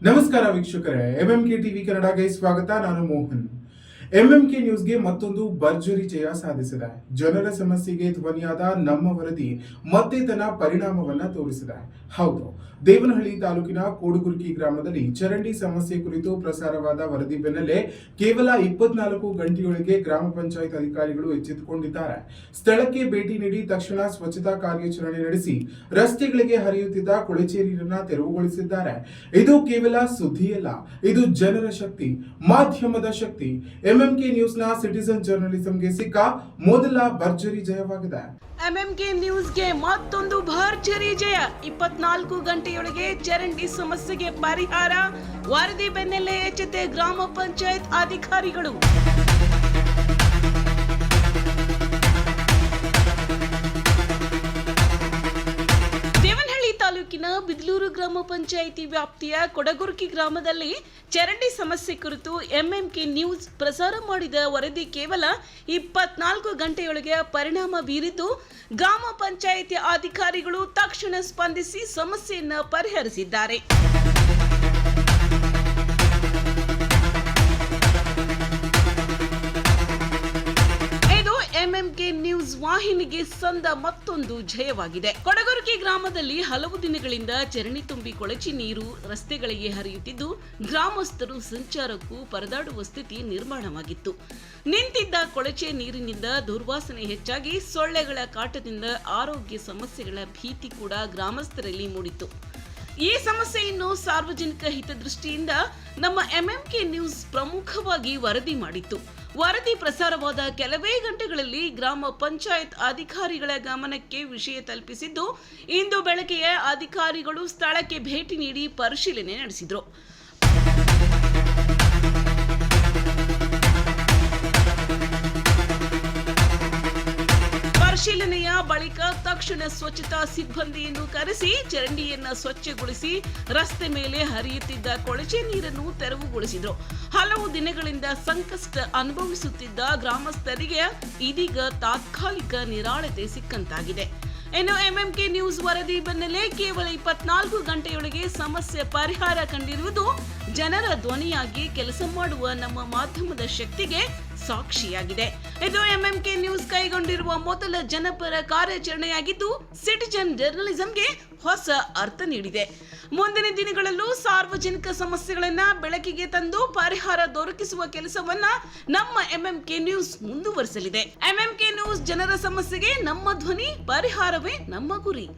ನಮಸ್ಕಾರ ವೀಕ್ಷಕರೇ, MMK TV ಕನ್ನಡಗೆ ಸ್ವಾಗತ. ನಾನು ಮೋಹನ್. ಎಂಎಂಕೆ ನ್ಯೂಸ್ಗೆ ಮತ್ತೊಂದು ಭರ್ಜರಿ ಜಯ ಸಾಧಿಸಿದೆ. ಜನರ ಸಮಸ್ಯೆಗೆ ಧ್ವನಿಯಾದ ನಮ್ಮ ವರದಿ ಮತ್ತೆ ತನ್ನ ಪರಿಣಾಮವನ್ನ ತೋರಿಸಿದೆ. ಹೌದು, ದೇವನಹಳ್ಳಿ ತಾಲೂಕಿನ ಕೋಡುಗುರ್ಕಿ ಗ್ರಾಮದಲ್ಲಿ ಚರಂಡಿ ಸಮಸ್ಯೆ ಕುರಿತು ಪ್ರಸಾರವಾದ ವರದಿ ಬೆನ್ನಲ್ಲೇ ಕೇವಲ 24 ಗಂಟೆಯೊಳಗೆ ಗ್ರಾಮ ಪಂಚಾಯತ್ ಅಧಿಕಾರಿಗಳು ಎಚ್ಚೆತ್ತುಕೊಂಡಿದ್ದಾರೆ. ಸ್ಥಳಕ್ಕೆ ಭೇಟಿ ನೀಡಿ ತಕ್ಷಣ ಸ್ವಚ್ಛತಾ ಕಾರ್ಯಾಚರಣೆ ನಡೆಸಿ ರಸ್ತೆಗಳಿಗೆ ಹರಿಯುತ್ತಿದ್ದ ಕೊಳಚೆ ನೀರನ್ನ ತೆರವುಗೊಳಿಸಿದ್ದಾರೆ. ಇದು ಕೇವಲ ಸುದ್ದಿಯಲ್ಲ, ಇದು ಜನರ ಶಕ್ತಿ, ಮಾಧ್ಯಮದ ಶಕ್ತಿ. ಎಂಎಂಕೆ ನ್ಯೂಸ್ನ ಸಿಟಿಜನ್ ಜರ್ನಲಿಸಂಗೆ ಸಿಕ್ಕ ಮೊದಲ ಭರ್ಜರಿ ಜಯವಾಗಿದೆ. ಎಂಎಂಕೆ ನ್ಯೂಸ್ಗೆ ಮತ್ತೊಂದು ಭರ್ಜರಿ ಜಯ. 24 ಗಂಟೆಯೊಳಗೆ ಚರಂಡಿ ಸಮಸ್ಯೆಗೆ ಪರಿಹಾರ. ವರದಿ ಬೆನ್ನಲ್ಲೇ ಎಚ್ಚೆತ್ತ ಗ್ರಾಮ ಪಂಚಾಯತ್ ಅಧಿಕಾರಿಗಳು. ತಾಲೂಕಿನ ಬಿದ್ಲೂರು ಗ್ರಾಮ ಪಂಚಾಯಿತಿ ವ್ಯಾಪ್ತಿಯ ಕೊಡಗುರ್ಕಿ ಗ್ರಾಮದಲ್ಲಿ ಚರಂಡಿ ಸಮಸ್ಯೆ ಕುರಿತು ಎಂಎಂಕೆ ನ್ಯೂಸ್ ಪ್ರಸಾರ ಮಾಡಿದ ವರದಿ ಕೇವಲ 24 ಗಂಟೆಯೊಳಗೆ ಪರಿಣಾಮ ಬೀರಿದ್ದು, ಗ್ರಾಮ ಪಂಚಾಯಿತಿ ಅಧಿಕಾರಿಗಳು ತಕ್ಷಣ ಸ್ಪಂದಿಸಿ ಸಮಸ್ಯೆಯನ್ನು ಪರಿಹರಿಸಿದ್ದಾರೆ. ಎಂಎಂಕೆ ನ್ಯೂಸ್ ವಾಹಿನಿಗೆ ಸಂದ ಮತ್ತೊಂದು ಜಯವಾಗಿದೆ. ಕೊಡಗುರ್ಕಿ ಗ್ರಾಮದಲ್ಲಿ ಹಲವು ದಿನಗಳಿಂದ ಚರಂಡಿ ತುಂಬಿ ಕೊಳಚೆ ನೀರು ರಸ್ತೆಗಳಿಗೆ ಹರಿಯುತ್ತಿದ್ದು, ಗ್ರಾಮಸ್ಥರು ಸಂಚಾರಕ್ಕೂ ಪರದಾಡುವ ಸ್ಥಿತಿ ನಿರ್ಮಾಣವಾಗಿತ್ತು. ನಿಂತಿದ್ದ ಕೊಳಚೆ ನೀರಿನಿಂದ ದುರ್ವಾಸನೆ ಹೆಚ್ಚಾಗಿ ಸೊಳ್ಳೆಗಳ ಕಾಟದಿಂದ ಆರೋಗ್ಯ ಸಮಸ್ಯೆಗಳ ಭೀತಿ ಕೂಡ ಗ್ರಾಮಸ್ಥರಲ್ಲಿ ಮೂಡಿತ್ತು. ಈ ಸಮಸ್ಯೆಯನ್ನು ಸಾರ್ವಜನಿಕ ಹಿತದೃಷ್ಟಿಯಿಂದ ನಮ್ಮ ಎಂಎಂಕೆ ನ್ಯೂಸ್ ಪ್ರಮುಖವಾಗಿ ವರದಿ ಮಾಡಿತ್ತು. ವರದಿ ಪ್ರಸಾರವಾದ ಕೆಲವೇ ಗಂಟೆಗಳಲ್ಲಿ ಗ್ರಾಮ ಪಂಚಾಯತ್ ಅಧಿಕಾರಿಗಳ ಗಮನಕ್ಕೆ ವಿಷಯ ತಲುಪಿಸಿದ್ದು, ಇಂದು ಬೆಳಗ್ಗೆ ಅಧಿಕಾರಿಗಳು ಸ್ಥಳಕ್ಕೆ ಭೇಟಿ ನೀಡಿ ಪರಿಶೀಲನೆ ನಡೆಸಿದರು. ಪರಿಶೀಲನೆಯ ಬಳಿಕ ತಕ್ಷಣ ಸ್ವಚ್ಛತಾ ಸಿಬ್ಬಂದಿಯನ್ನು ಕರೆಸಿ ಚರಂಡಿಯನ್ನು ಸ್ವಚ್ಛಗೊಳಿಸಿ ರಸ್ತೆ ಮೇಲೆ ಹರಿಯುತ್ತಿದ್ದ ಕೊಳಚೆ ನೀರನ್ನು ತೆರವುಗೊಳಿಸಿದರು. ಹಲವು ದಿನಗಳಿಂದ ಸಂಕಷ್ಟ ಅನುಭವಿಸುತ್ತಿದ್ದ ಗ್ರಾಮಸ್ಥರಿಗೆ ಇದೀಗ ತಾತ್ಕಾಲಿಕ ನಿರಾಳತೆ ಸಿಕ್ಕಂತಾಗಿದೆ. ಇನ್ನು ಎಂಎಂಕೆ ನ್ಯೂಸ್ ವರದಿ ಬೆನ್ನಲ್ಲೇ ಕೇವಲ 24 ಗಂಟೆಯೊಳಗೆ ಸಮಸ್ಯೆ ಪರಿಹಾರ ಕಂಡಿರುವುದು ಜನರ ಧ್ವನಿಯಾಗಿ ಕೆಲಸ ಮಾಡುವ ನಮ್ಮ ಮಾಧ್ಯಮದ ಶಕ್ತಿಗೆ ಸಾಕ್ಷಿಯಾಗಿದೆ. ಇದು ಎಂಎಂಕೆ ನ್ಯೂಸ್ ಕೈಗೊಂಡಿರುವ ಮೊದಲ ಜನಪರ ಕಾರ್ಯಾಚರಣೆಯಾಗಿದ್ದು, ಸಿಟಿಜನ್ ಜರ್ನಲಿಸಂಗೆ ಹೊಸ ಅರ್ಥ ನೀಡಿದೆ. ಮುಂದಿನ ದಿನಗಳಲ್ಲೂ ಸಾರ್ವಜನಿಕ ಸಮಸ್ಯೆಗಳನ್ನ ಬೆಳಕಿಗೆ ತಂದು ಪರಿಹಾರ ದೊರಕಿಸುವ ಕೆಲಸವನ್ನ ನಮ್ಮ ಎಂಎಂಕೆ ನ್ಯೂಸ್ ಮುಂದುವರಿಸಲಿದೆ. ಎಂಎಂಕೆ ನ್ಯೂಸ್ ಜನರ ಸಮಸ್ಯೆಗೆ ನಮ್ಮ ಧ್ವನಿ, ಪರಿಹಾರವೇ ನಮ್ಮ ಗುರಿ.